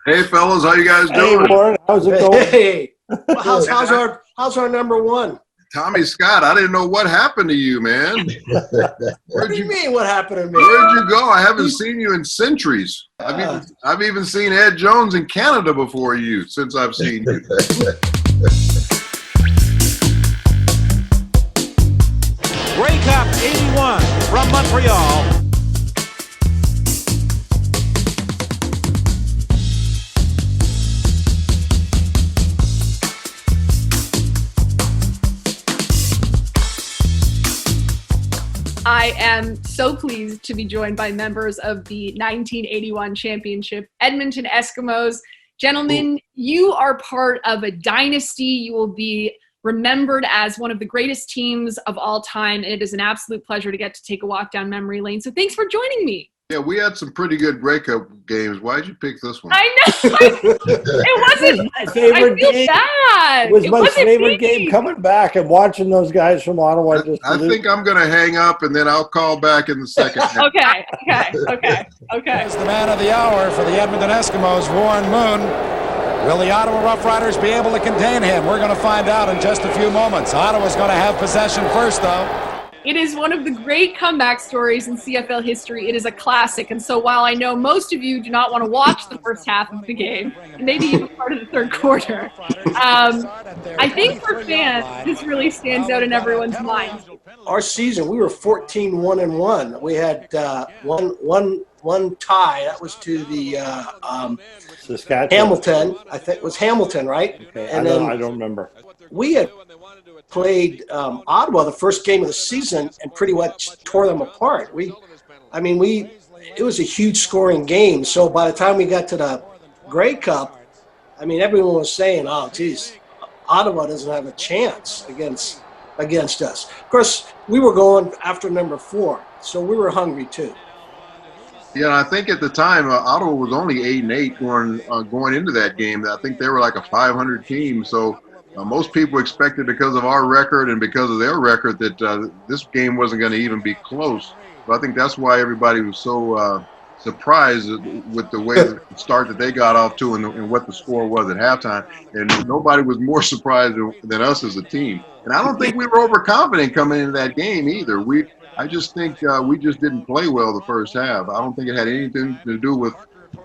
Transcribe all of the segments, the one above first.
Hey, fellas, how you guys Hey, doing? Warren, how's it going? Hey, how's our number one? Tommy Scott, I didn't know what happened to you, man. What Where'd do you you mean? What happened to me? Where'd you go? I haven't seen you in centuries. Uh, I've even seen Ed Jones in Canada before you since I've seen you. Grey Cup 81 from Montreal. I am so pleased to be joined by members of the 1981 championship Edmonton Eskimos. Gentlemen, you are part of a dynasty. You will be remembered as one of the greatest teams of all time, and it is an absolute pleasure to get to take a walk down memory lane. So thanks for joining me. Yeah, we had some pretty good breakup games. Why'd you pick this one? I know. It wasn't my favorite I feel game. bad. It was my wasn't favorite me. game coming back and watching those guys from Ottawa. I think I'm going to hang up, and then I'll call back in the second half. Okay. As the man of the hour for the Edmonton Eskimos, Warren Moon. Will the Ottawa Rough Riders be able to contain him? We're going to find out in just a few moments. Ottawa's going to have possession first, though. It is one of the great comeback stories in CFL history. It is a classic. And so while I know most of you do not want to watch the first half of the game, and maybe even part of the third quarter, I think for fans, this really stands out in everyone's mind. our season, we were 14-1-1. We had one tie. That was to the Saskatchewan. Hamilton. I think it was Hamilton, right? Okay, And I don't remember. we had played Ottawa the first game of the season and pretty much tore them apart. It was a huge scoring game. So by the time we got to the Grey Cup, I mean, everyone was saying, "Oh, geez, Ottawa doesn't have a chance against us." Of course, we were going after number 4, so we were hungry too. Yeah, I think at the time Ottawa was only 8-8 going into that game. I think they were like a 500 team. So most people expected, because of our record and because of their record, that this game wasn't going to even be close. So I think that's why everybody was so surprised with the way the start that they got off to and what the score was at halftime. And nobody was more surprised than us as a team. And I don't think we were overconfident coming into that game either. I just think we just didn't play well the first half. I don't think it had anything to do with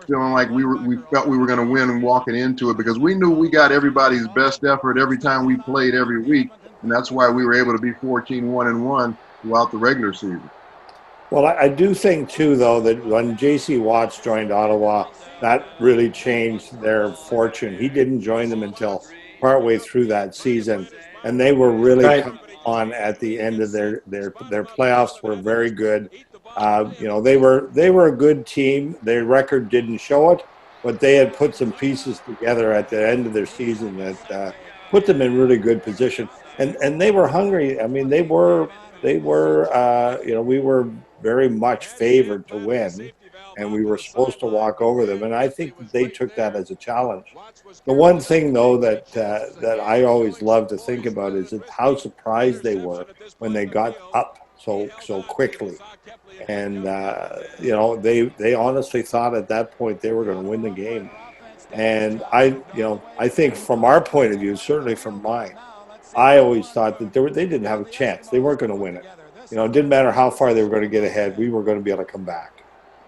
feeling like we felt we were going to win walking into it, because we knew we got everybody's best effort every time we played every week, and that's why we were able to be 14-1-1 throughout the regular season. Well, I do think, too, though, that when J.C. Watts joined Ottawa, that really changed their fortune. He didn't join them until partway through that season, and they were really coming on at the end of their playoffs were very good. They were a good team. Their record didn't show it, but they had put some pieces together at the end of their season that put them in really good position. And they were hungry. I mean, we were very much favored to win, and we were supposed to walk over them. And I think they took that as a challenge. The one thing, though, that I always love to think about is how surprised they were when they got up so quickly. And, they honestly thought at that point they were going to win the game. And I think from our point of view, certainly from mine, I always thought that they didn't have a chance. They weren't going to win it. It didn't matter how far they were going to get ahead. We were going to be able to come back.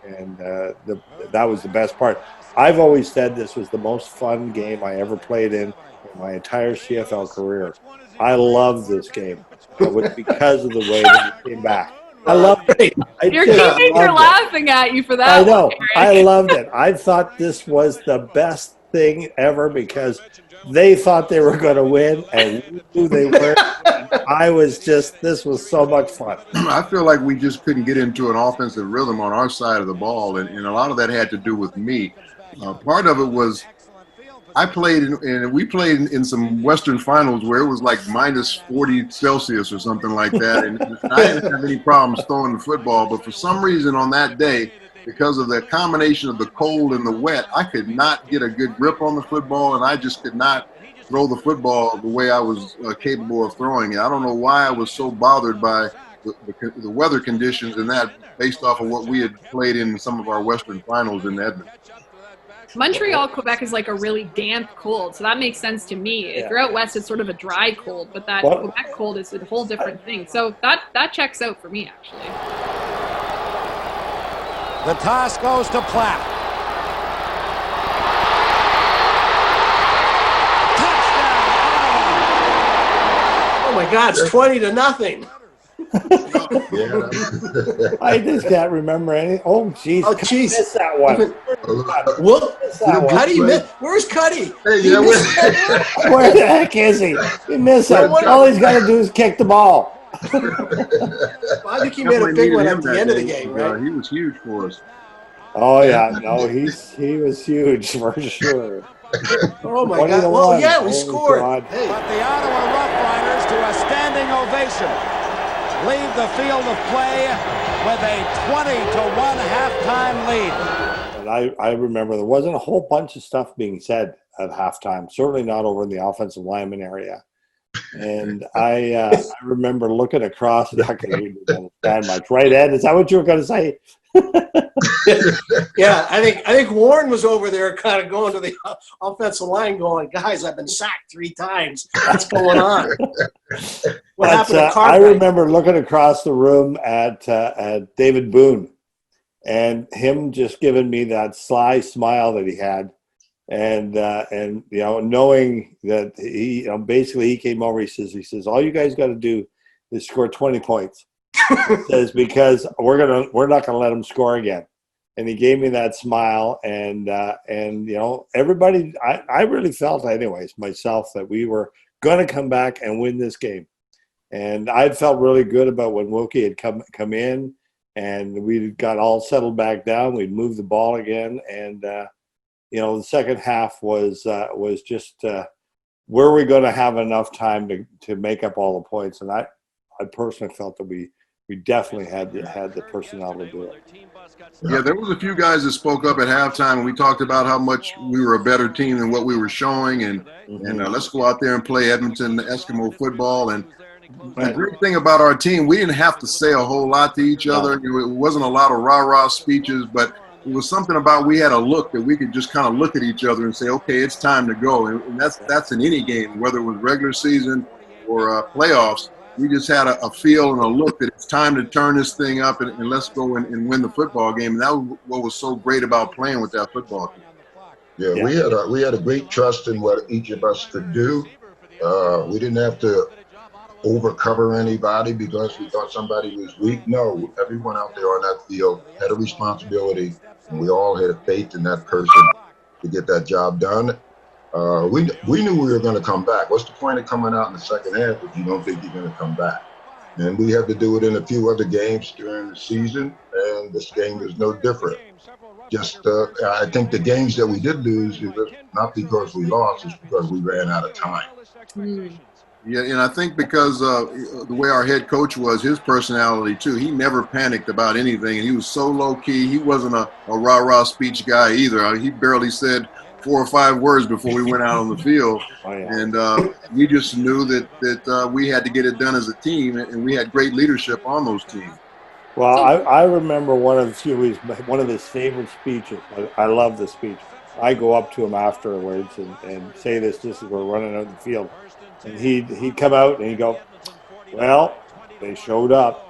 And that was the best part. I've always said this was the most fun game I ever played in my entire CFL career. I love this game. It was because of the way that we came back. I loved it. Your teammates are laughing at you for that. I know. I loved it. I thought this was the best thing ever because they thought they were going to win, and we knew they were. This was so much fun. I feel like we just couldn't get into an offensive rhythm on our side of the ball, and a lot of that had to do with me. Part of it was we played in some Western finals where it was like minus 40 Celsius or something like that, and I didn't have any problems throwing the football, but for some reason on that day, because of the combination of the cold and the wet, I could not get a good grip on the football, and I just could not throw the football the way I was capable of throwing it. I don't know why I was so bothered by the weather conditions and that, based off of what we had played in some of our Western finals in Edmonton. Montreal, Quebec is like a really damp cold, so that makes sense to me. If you're out west, it's sort of a dry cold, but that Quebec cold is a whole different thing. So that checks out for me, actually. The toss goes to Platt. Touchdown, Ottawa! Oh my God, it's 20-0. I just can't remember any. Oh, jeez. Oh, jeez. Missed that one. How do you miss? Where's Cuddy? Hey, yeah, Where the heck is he? He missed it. All he's got to do is kick the ball. I think he made a big one at the end of the game, right? He was huge for us. Oh yeah, no, he was huge for sure. Oh my God! Well, yeah, we scored. Hey. But the Ottawa Rough Riders, to a standing ovation, leave the field of play with a 20-1 halftime lead. And I remember there wasn't a whole bunch of stuff being said at halftime. Certainly not over in the offensive lineman area. And I remember looking across. I couldn't understand much. Right, Ed? Is that what you were going to say? Yeah, I think Warren was over there kind of going to the offensive line going, guys, I've been sacked 3 times. What's going on? What happened to Cartwright? I remember looking across the room at David Boone and him just giving me that sly smile that he had. And you know, knowing that he basically he came over, he says, all you guys got to do is score 20 points. He says, because we're not gonna let him score again. And he gave me that smile, and you know, everybody, I really felt anyways myself that we were gonna come back and win this game. And I felt really good about when Wilkie had come in and we got all settled back down. We'd moved the ball again, and you know, the second half was just were we going to have enough time to make up all the points? And I personally felt that we definitely had the personnel to do it. Yeah, there was a few guys that spoke up at halftime, and we talked about how much we were a better team than what we were showing, and let's go out there and play Edmonton Eskimo football. And the great thing about our team, we didn't have to say a whole lot to each other. It wasn't a lot of rah-rah speeches, but it was something about we had a look that we could just kind of look at each other and say, okay, it's time to go. And that's in any game, whether it was regular season or playoffs. We just had a feel and a look that it's time to turn this thing up and let's go and win the football game. And that was what was so great about playing with that football team. Yeah, we had a great trust in what each of us could do. We didn't have to overcover anybody because we thought somebody was weak. No, everyone out there on that field had a responsibility, and we all had faith in that person to get that job done. We knew we were going to come back. What's the point of coming out in the second half if you don't think you're going to come back? And we had to do it in a few other games during the season, and this game is no different. Just, I think the games that we did lose, it was not because we lost, it's because we ran out of time. Yeah, and I think because the way our head coach was, his personality too, he never panicked about anything, and he was so low-key. He wasn't a rah-rah speech guy either. He barely said 4 or 5 words before we went out on the field. And we just knew that we had to get it done as a team, and we had great leadership on those teams. Well, I remember one of his favorite speeches. I love the speech. I go up to him afterwards and say this just as we're running out of the field. And he'd come out and he'd go, well, they showed up.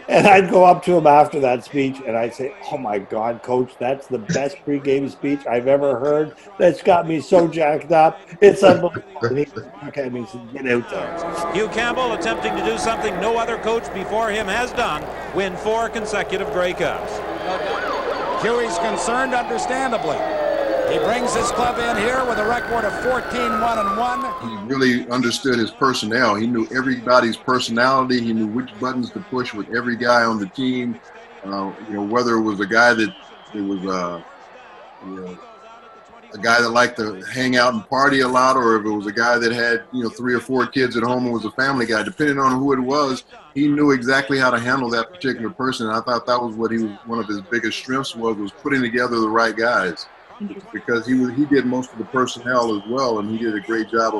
And I'd go up to him after that speech and I'd say, oh my God, Coach, that's the best pregame speech I've ever heard. That's got me so jacked up. It's unbelievable. And he'd look at me and said, get out there. Hugh Campbell attempting to do something no other coach before him has done, win 4 consecutive Grey Cups. Huey's concerned, understandably. He brings his club in here with a record of 14-1-1. He really understood his personnel. He knew everybody's personality. He knew which buttons to push with every guy on the team. Whether it was a guy that a guy that liked to hang out and party a lot, or if it was a guy that had 3 or 4 kids at home and was a family guy. Depending on who it was, he knew exactly how to handle that particular person. And I thought that was what one of his biggest strengths was putting together the right guys. Because he did most of the personnel as well, and he did a great job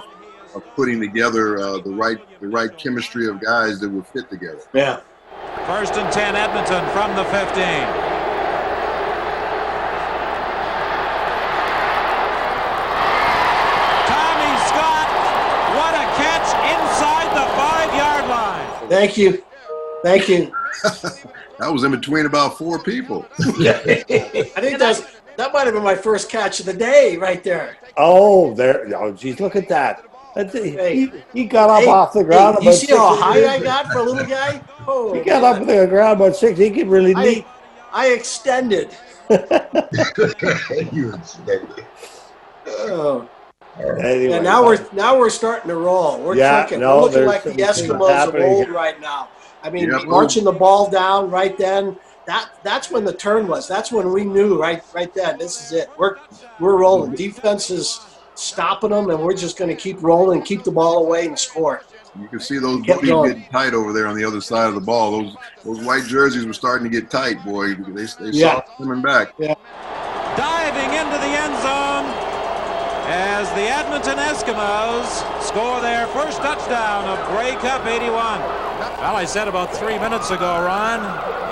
of putting together the right chemistry of guys that would fit together. Yeah. 1st and 10, Edmonton from the 15. Thank you. Thank you. That was in between about 4 people. I think that might have been my first catch of the day right there. Oh, there. Oh, geez, look at that. He got up off the ground. You see how high I got for a little guy? Oh, he got up the ground about 6. He could really leap. I extended. You extended. Oh. Anyway, Yeah, now we're starting to roll. We're clicking. We're looking like the Eskimos of old right now. I mean, marching the ball down right then. That's when the turn was. That's when we knew right then. This is it. We're rolling. Defense is stopping them, and we're just going to keep rolling, keep the ball away, and score. You can see those booties getting tight over there on the other side of the ball. Those white jerseys were starting to get tight, boy. They saw it coming back. Yeah. Diving into the end zone as the Edmonton Eskimos score their first touchdown of Grey Cup 81. Well, I said about 3 minutes ago, Ron,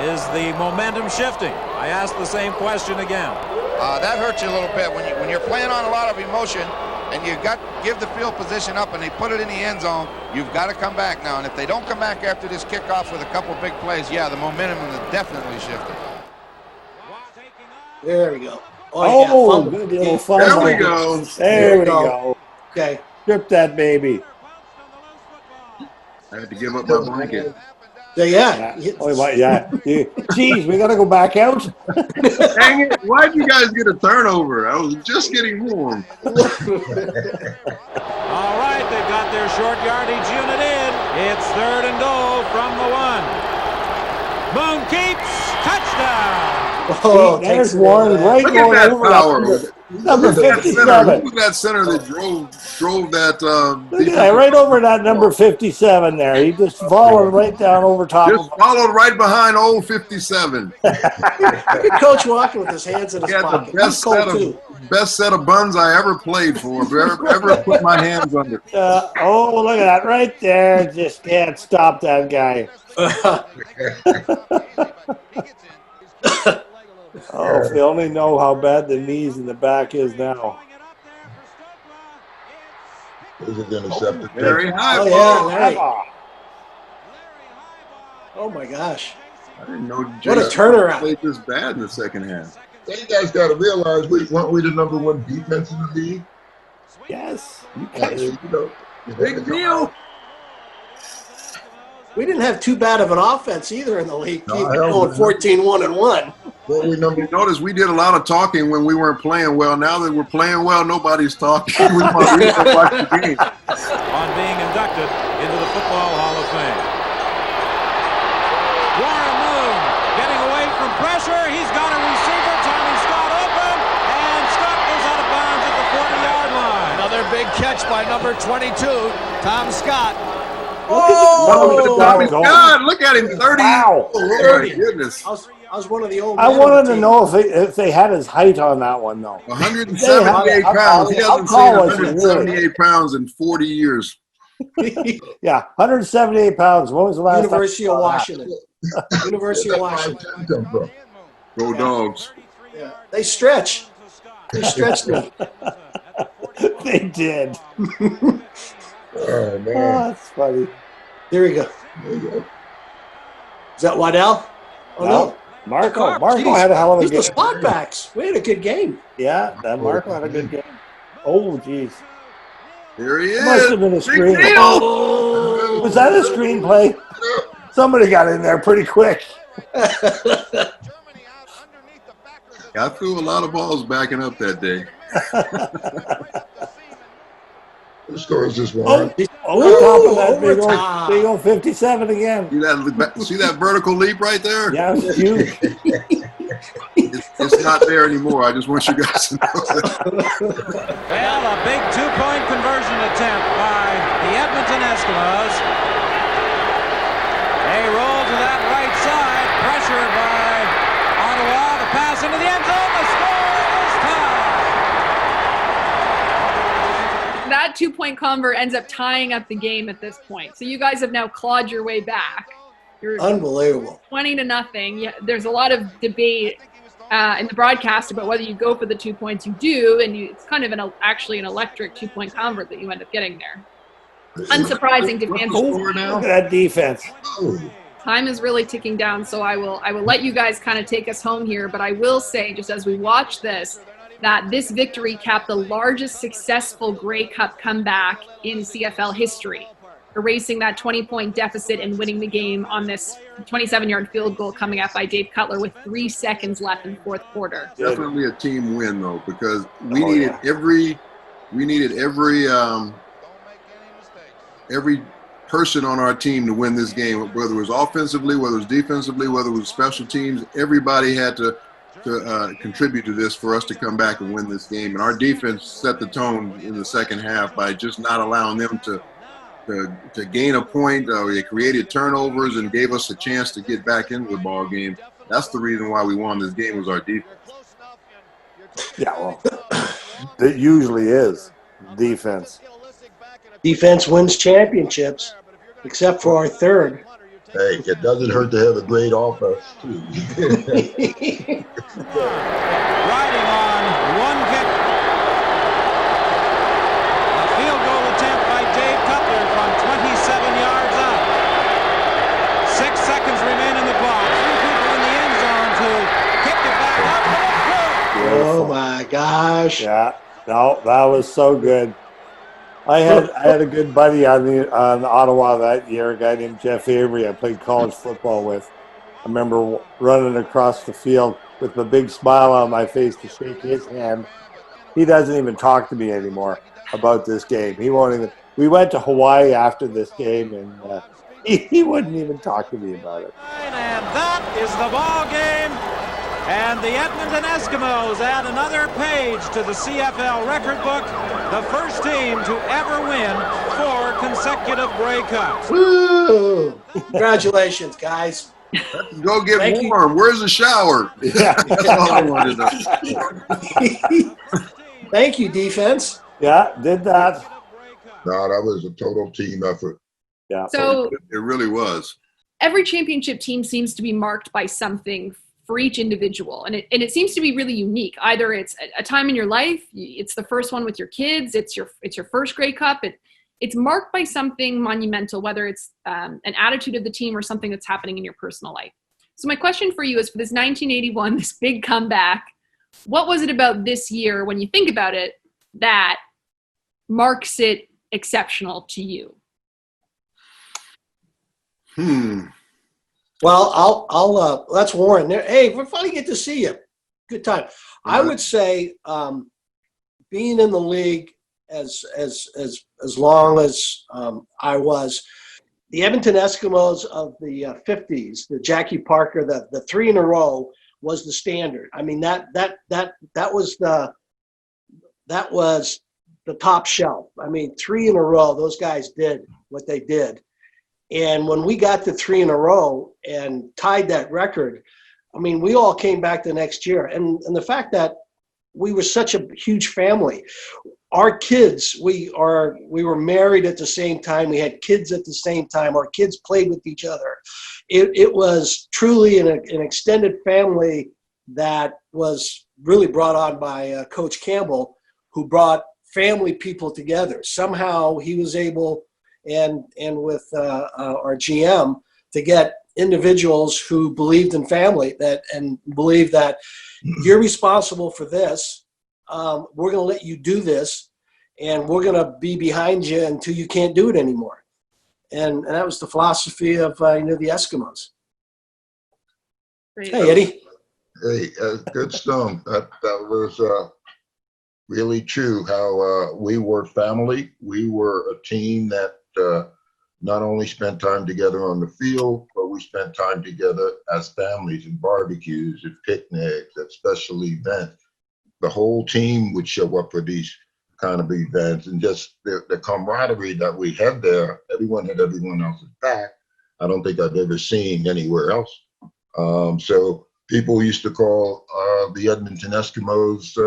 is the momentum shifting? I asked the same question again. That hurts you a little bit when you're playing on a lot of emotion and you give the field position up and they put it in the end zone. You've got to come back now, and if they don't come back after this kickoff with a couple big plays, the momentum is definitely shifting. There we go. Good little fumble. There we go. There we go. Okay. Strip that baby. I had to give up my blanket. Yeah. Geez, we got to go back out. Dang it. Why'd you guys get a turnover? I was just getting warm. All right, they've got their short yardage unit in. It's 3rd and goal from the 1. Moon keeps. Touchdown. Oh, there's one right Look at that power. Number 57. Who was that center that drove that? Look at that, right over that number 57 there. He just followed right down over top. Just followed right behind old 57. Look at Coach walking with his hands in his pocket. The best set of buns I ever played for. Ever put my hands under. Oh, look at that right there. Just can't stop that guy. Oh, if you only know how bad the knees and the back is now. Is it intercepted? Very high. Larry. Oh my gosh. I didn't know what a turnaround. Played this bad in the second half. You guys got to realize, weren't we the number 1 defense in the league? Yes. Big deal. We didn't have too bad of an offense either in the league. Going 14-1-1. Well, you notice we did a lot of talking when we weren't playing well. Now that we're playing well, nobody's talking. We want to watch the game. On being inducted into the Football Hall of Fame. Warren Moon getting away from pressure. He's got a receiver. Tommy Scott open. And Scott goes out of bounds at the 40-yard line. Another big catch by number 22, Tom Scott. God, look at him, 30. Wow. Oh, Lord, goodness. I was one of the old I wanted to know if they had his height on that one, though. 178 pounds. He hasn't seen 178 pounds in 40 years. Yeah, 178 pounds. When was the last University of Washington. University of Washington. Go Dogs. Yeah, they stretch. They stretched me. They did. Oh, man. Oh, that's funny. There we go. Is that Waddell? Oh, no. Marco had a hell of a game. He's the spot backs. We had a good game. Yeah, that Marco had a good game. Oh, geez. There he is. Must have been a screen. Oh. Was that a screenplay? Somebody got in there pretty quick. I threw a lot of balls backing up that day. Who scores this one? Top of that big old 57 again. See that vertical leap right there? Yeah, it's huge. It's not there anymore. I just want you guys to know that. Well, a big 2-point conversion attempt by the Edmonton Eskimos. They roll to that right side, pressured by Ottawa. The pass into the end zone. The score is tied. That 2-point convert ends up tying up the game at this point. So you guys have now clawed your way back. You're unbelievable. 20-0. Yeah, there's a lot of debate in the broadcast about whether you go for the 2 points. You do, and it's kind of actually an electric 2-point convert that you end up getting there. unsurprising What's the defense. score now? Look at that defense. Oh, Time is really ticking down, so I will let you guys kind of take us home here. But I will say, just as we watch this, that this victory capped the largest successful Grey Cup comeback in CFL history, erasing that 20-point deficit and winning the game on this 27-yard field goal coming up by Dave Cutler with 3 seconds left in the fourth quarter. Definitely a team win though, because we needed every person on our team to win this game, whether it was offensively, whether it was defensively, whether it was special teams. Everybody had to contribute to this for us to come back and win this game. And our defense set the tone in the second half by just not allowing them to gain a point. They created turnovers and gave us a chance to get back into the ball game. That's the reason why we won this game, was our defense. Yeah, well, it usually is defense. Defense wins championships, except for our third. hey, it doesn't hurt to have a great offense, too. Riding on one kick. A field goal attempt by Dave Cutler from 27 yards out. 6 seconds remain in the clock. 3 people in the end zone to kick it back up. Oh my gosh! Yeah, no, that was so good. I had a good buddy on Ottawa that year, a guy named Jeff Avery. I played college football with. I remember running across the field with a big smile on my face to shake his hand. He doesn't even talk to me anymore about this game. He won't even. We went to Hawaii after this game, and he wouldn't even talk to me about it. And that is the ball game. And the Edmonton Eskimos add another page to the CFL record book, the first team to ever win 4 consecutive Grey Cups. Woo! Congratulations, guys. Go get Thank warm. Where's the shower? Yeah. That's all I wanted to know. Thank you, defense. Yeah, did that. No, that was a total team effort. Yeah. So It really was. every championship team seems to be marked by something for each individual, and it seems to be really unique. Either it's a time in your life, it's the first one with your kids, it's your first Grey Cup. It's marked by something monumental, whether it's an attitude of the team or something that's happening in your personal life. So my question for you is, for this 1981, this big comeback, what was it about this year, when you think about it, that marks it exceptional to you? Well, I'll that's Warren there. Hey, we're finally get to see you. Good time. I would say being in the league as long as I was, the Edmonton Eskimos of the 50s, the Jackie Parker, the 3 in a row was the standard. I mean, that was the top shelf. I mean, 3 in a row, those guys did what they did. And when we got to 3 in a row and tied that record, I mean, we all came back the next year. And the fact that we were such a huge family, our kids, we were married at the same time. We had kids at the same time. Our kids played with each other. It was truly an extended family that was really brought on by Coach Campbell, who brought family people together. Somehow he was able, and with our GM, to get individuals who believed in family and believed that you're responsible for this. We're going to let you do this, and we're going to be behind you until you can't do it anymore. And that was the philosophy of the Eskimos. Great. Hey, Eddie. Hey, good stuff. That was really true. How we were family. We were a team that not only spent time together on the field, but we spent time together as families and barbecues and picnics at special events. The whole team would show up for these kind of events, and just the camaraderie that we had there. Everyone had everyone else's back. I don't think I've ever seen anywhere else. So people used to call the Edmonton Eskimos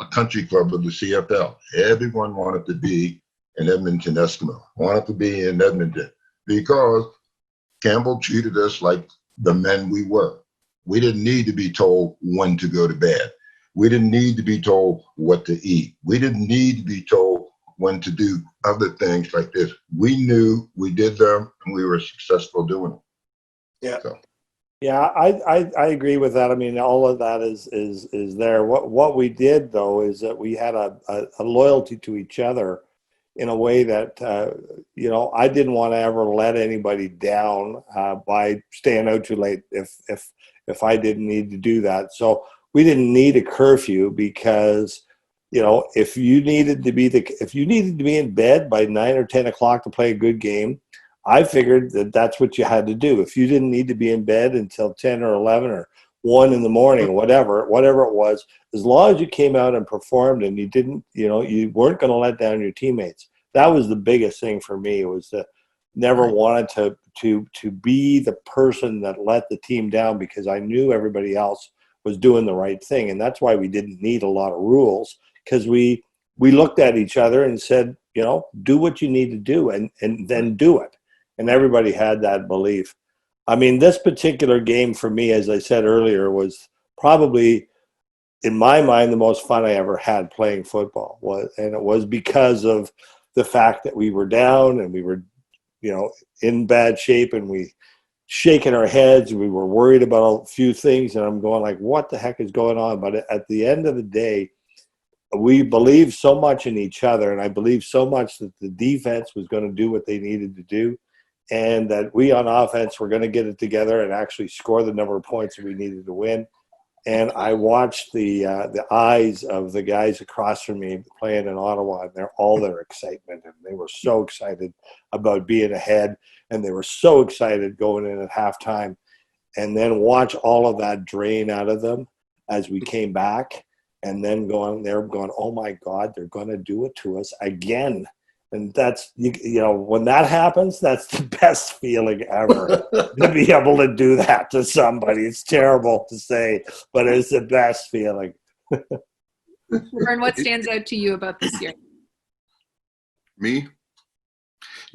a country club of the CFL. Everyone wanted to be an Edmonton Eskimo, wanted to be in Edmonton, because Campbell treated us like the men we were. We didn't need to be told when to go to bed. We didn't need to be told what to eat. We didn't need to be told when to do other things like this. We knew we did them, and we were successful doing them. Yeah. So. Yeah, I agree with that. I mean, all of that is there. What we did though is that we had a loyalty to each other in a way that I didn't want to ever let anybody down by staying out too late if I didn't need to do that. So we didn't need a curfew because if you needed to be in bed by 9 or 10 o'clock to play a good game, I figured that that's what you had to do. If you didn't need to be in bed until 10 or 11 or 1 in the morning, whatever it was, as long as you came out and performed and you didn't, you weren't going to let down your teammates. That was the biggest thing for me, was that never wanted to be the person that let the team down, because I knew everybody else was doing the right thing. And that's why we didn't need a lot of rules, because we looked at each other and said, do what you need to do and then do it. And everybody had that belief. I mean, this particular game for me, as I said earlier, was probably, in my mind, the most fun I ever had playing football. And it was because of the fact that we were down and we were, in bad shape, and we shaking our heads. We were worried about a few things, and I'm going like, what the heck is going on? But at the end of the day, we believed so much in each other, and I believed so much that the defense was going to do what they needed to do, and that we on offense were going to get it together and actually score the number of points that we needed to win. And I watched the eyes of the guys across from me playing in Ottawa, and all their excitement, and they were so excited about being ahead, and they were so excited going in at halftime, and then watch all of that drain out of them as we came back, and then going, oh my God, they're going to do it to us again. And that's, when that happens, that's the best feeling ever, to be able to do that to somebody. It's terrible to say, but it's the best feeling. Vern, what stands out to you about this year? Me?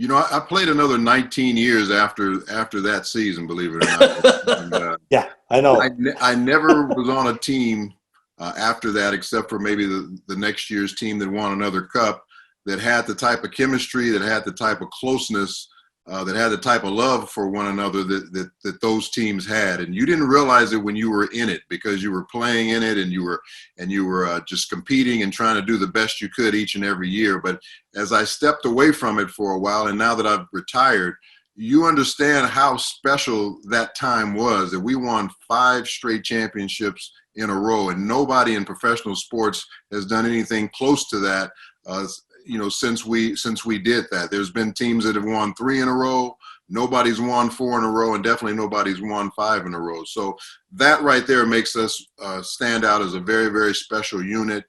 I played another 19 years after that season, believe it or not. And, yeah, I know. I never was on a team after that, except for maybe the next year's team that won another cup, that had the type of chemistry, that had the type of closeness, that had the type of love for one another that those teams had. And you didn't realize it when you were in it, because you were playing in it, and you were just competing and trying to do the best you could each and every year. But as I stepped away from it for a while, and now that I've retired, you understand how special that time was, that we won 5 straight championships in a row, and nobody in professional sports has done anything close to that. Since we did that. There's been teams that have won 3 in a row. Nobody's won 4 in a row, and definitely nobody's won 5 in a row. So that right there makes us stand out as a very, very special unit.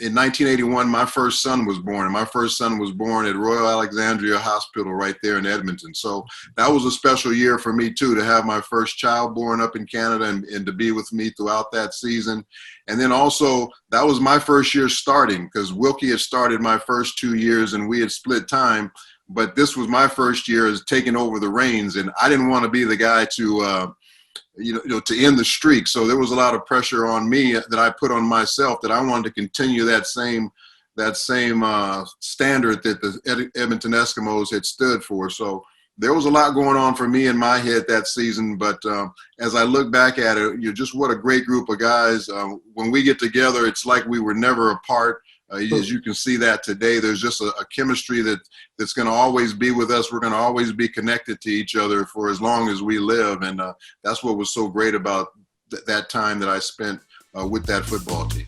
In 1981, my first son was born, and my first son was born at Royal Alexandria Hospital right there in Edmonton. So that was a special year for me too, to have my first child born up in Canada and to be with me throughout that season. And then also, that was my first year starting, because Wilkie had started my first 2 years and we had split time. But this was my first year as taking over the reins, and I didn't want to be the guy to to end the streak. So there was a lot of pressure on me that I put on myself, that I wanted to continue that same standard that the Edmonton Eskimos had stood for. So there was a lot going on for me in my head that season. But as I look back at it, just what a great group of guys. When we get together, it's like we were never apart. As you can see that today, there's just a chemistry that's going to always be with us. We're going to always be connected to each other for as long as we live. And that's what was so great about that time that I spent with that football team.